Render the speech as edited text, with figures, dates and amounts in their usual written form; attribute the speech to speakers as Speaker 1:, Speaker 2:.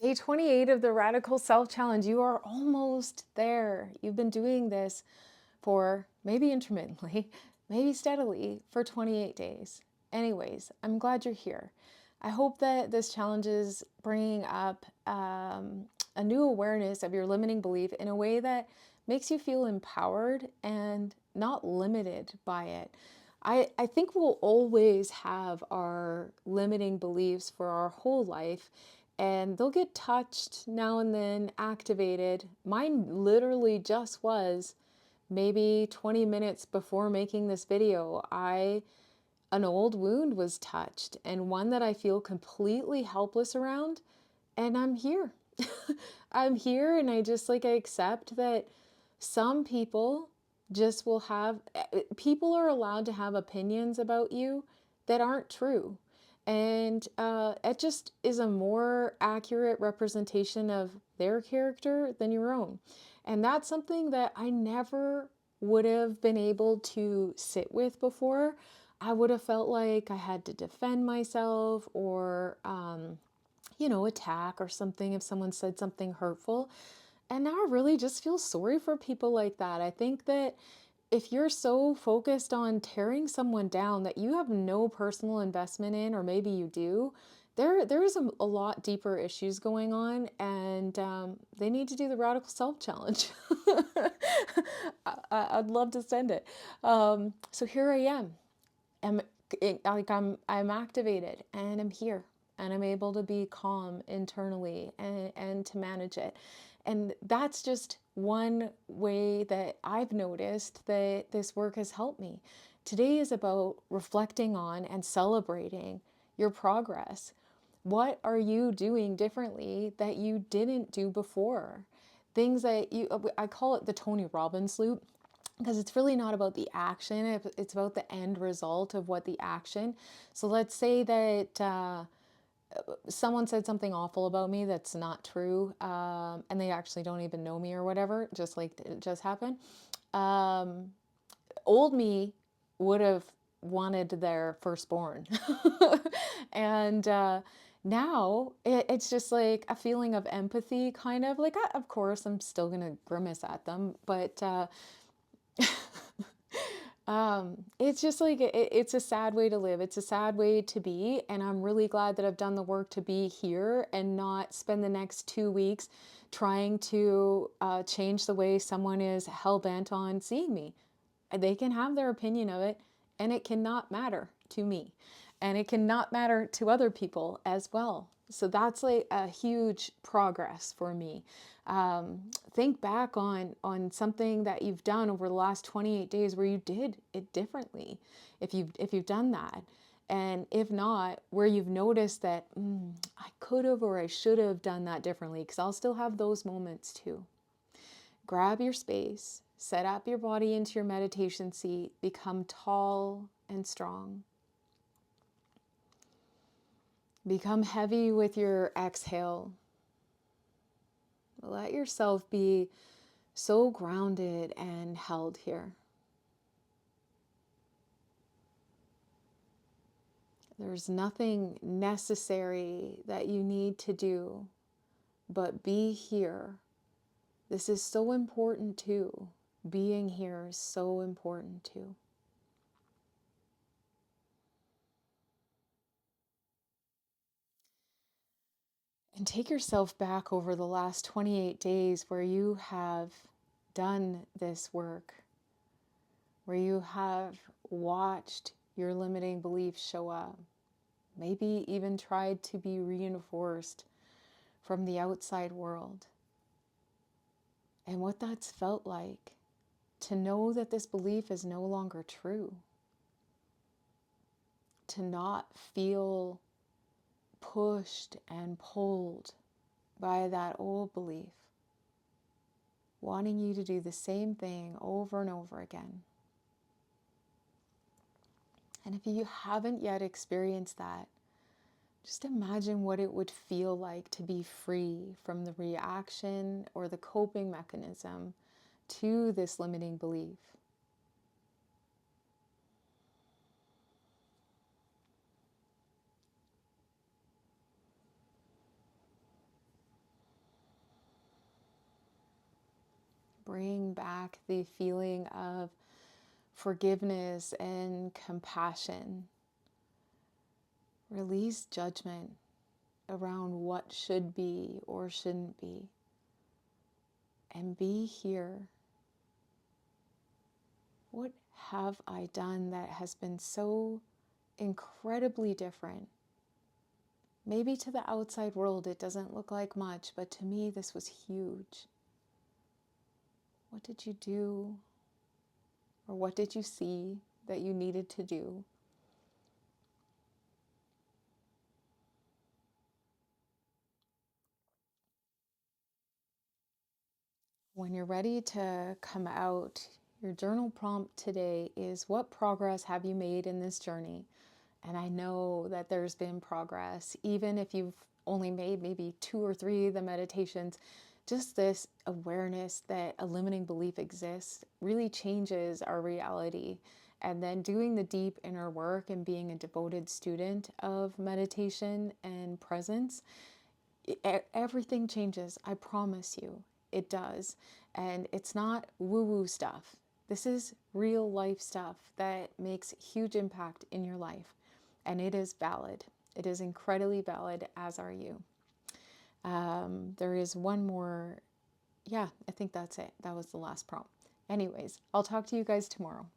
Speaker 1: Day 28 of the Radical Self Challenge. You are almost there. You've been doing this for maybe intermittently, maybe steadily for 28 days. Anyways, I'm glad you're here. I hope that this challenge is bringing up a new awareness of your limiting belief in a way that makes you feel empowered and not limited by it. I think we'll always have our limiting beliefs for our whole life, and they'll get touched now and then, activated. Mine literally just was maybe 20 minutes before making this video. An old wound was touched, and one that I feel completely helpless around, and I'm here. I'm here, and I accept that some people just will have, people are allowed to have opinions about you that aren't true. And it just is a more accurate representation of their character than your own. And that's something that I never would have been able to sit with before. I would have felt like I had to defend myself or, attack or something if someone said something hurtful. And now I really just feel sorry for people like that. I think that if you're so focused on tearing someone down that you have no personal investment in, or maybe you do, there is a lot deeper issues going on, and they need to do the Radical Self Challenge. I'd love to send it. So here I am. I'm I'm activated, and I'm here, and I'm able to be calm internally and to manage it. And that's just one way that I've noticed that this work has helped me. Today is about reflecting on and celebrating your progress. What are you doing differently that you didn't do before? Things that I call it the Tony Robbins loop, because it's really not about the action, it's about the end result of what the action. So let's say that someone said something awful about me that's not true, and they actually don't even know me or whatever, just like it just happened. Um, Old me would have wanted their firstborn. And now it's just like a feeling of empathy, kind of like, of course, I'm still going to grimace at them, but it's just like it's a sad way to live. It's a sad way to be, and I'm really glad that I've done the work to be here and not spend the next 2 weeks trying to change the way someone is hell bent on seeing me. They can have their opinion of it, and it cannot matter to me, and it cannot matter to other people as well. So that's like a huge progress for me. Think back on something that you've done over the last 28 days where you did it differently, if you've done that. And if not, where you've noticed that I could have or I should have done that differently, because I'll still have those moments too. Grab your space, set up your body into your meditation seat, become tall and strong. Become heavy with your exhale. Let yourself be so grounded and held here. There's nothing necessary that you need to do, but be here. This is so important too. Being here is so important too. And take yourself back over the last 28 days where you have done this work, where you have watched your limiting beliefs show up, maybe even tried to be reinforced from the outside world. And what that's felt like to know that this belief is no longer true, to not feel pushed and pulled by that old belief, wanting you to do the same thing over and over again. And if you haven't yet experienced that, just imagine what it would feel like to be free from the reaction or the coping mechanism to this limiting belief. bring back the feeling of forgiveness and compassion. Release judgment around what should be or shouldn't be. And be here. What have I done that has been so incredibly different? Maybe to the outside world it doesn't look like much, but to me this was huge. What did you do? Or what did you see that you needed to do? When you're ready to come out, your journal prompt today is, what progress have you made in this journey? And I know that there's been progress, even if you've only made maybe 2 or 3 of the meditations. Just this awareness that a limiting belief exists really changes our reality. And then doing the deep inner work and being a devoted student of meditation and presence, everything changes. I promise you, it does. And it's not woo-woo stuff. This is real life stuff that makes huge impact in your life. And it is valid. It is incredibly valid, as are you. There is one more. Yeah, I think that's it. That was the last prompt. Anyways, I'll talk to you guys tomorrow.